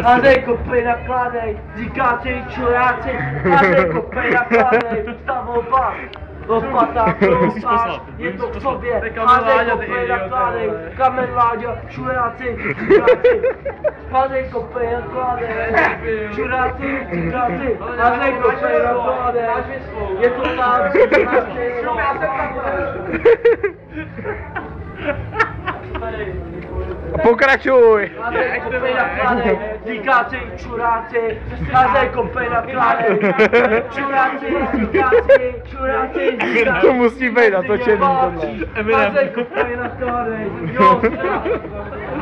házej kopej, nakládej, říkáte čuráci, házej kopej, nakládej, stav opak. Lopata, krousáš, je to v sobě, házej kopej, nakládej, kamen Láďa, čuráci, říkáci, házej kopej, nakládej, čuráci, říkáci, házej kopej, nakládej, je to tam, Pokračuj! házej kopej, nakládej, říkáci, čuráci, házej kopej, nakládej, čuráci, říkáci, čuráci, říkáci. To musí být natočený tohle. Házej kopej, nakládej, jo,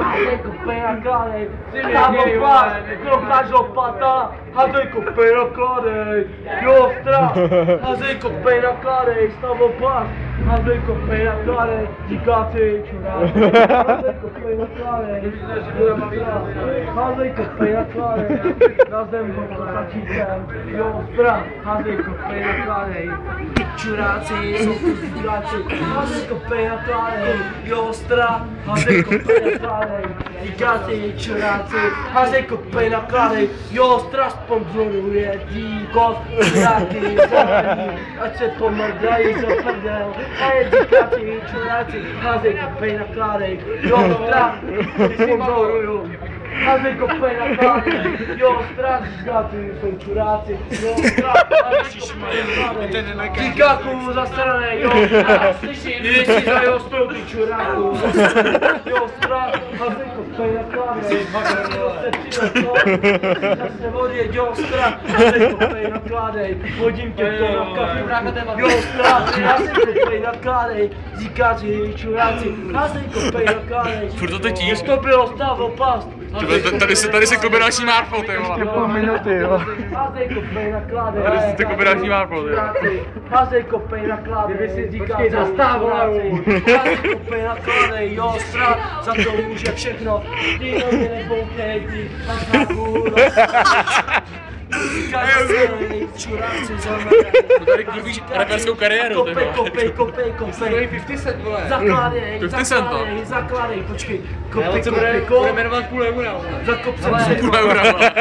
házej kopej, nakládej, tam opak, kroukáš lopata, házej kopej, nakládej, jo, strach, házej kopej, nakládej, stav opak, házej kopej, nakládej, říkáci, čuráci, házej kopej, nakládej, házej kopej, nakládej, na zem kotačíkem, jo, strach, házej kopej, nakládej, čuráci, jsou tu říkáci, házej kopej, nakládej, jo, strach, házej kopej, nakládej, říkáci, čuráci, házej kopej, nakládej, jo, strach sponzoruje díkot, čuráky, zelený, ať se pomrdají za prdel, a je říkáci, čuráci, házej kopej, nakládej, jo, strach, sponzoruju. Házej kopej, nakládej, jo, strach, říkáci, jsou čuráci, jo, strach, říkáků zasranej, jo, strach, jestli za jeho stoupí čuráků, jo, strach, házej kopej, nakládej, jo, se přijde to, zase odjeď, jo, strach, házej kopej, nakládej, hodím tě to na kafi, jo, strach, házej kopej, nakládej, říkáci, čuráci, házej kopej, nakládej, Furt to tíž. to bylo stav opast. Tady se klube další Marfo, ty vole. Ještě půl minuty, jo. Házej kopej, nakládej. Tady se klube další Marfo, ty vole. Házej kopej, nakládej. Kdyby si říkal, zastávají. Házej kopej, nakládej, jo, strach, za to může všechno. Ty do mě neboukej, ty na chápu. Čuráci zamerají. Tady klubíš raperskou kariéru, ty vole. Kopej. 50 cent, vole. Zakládej, 50 cent, to. zakládej, počkej. Ale co bude jmenovat půl eura, vole. Zakop se. Půl eura, vole.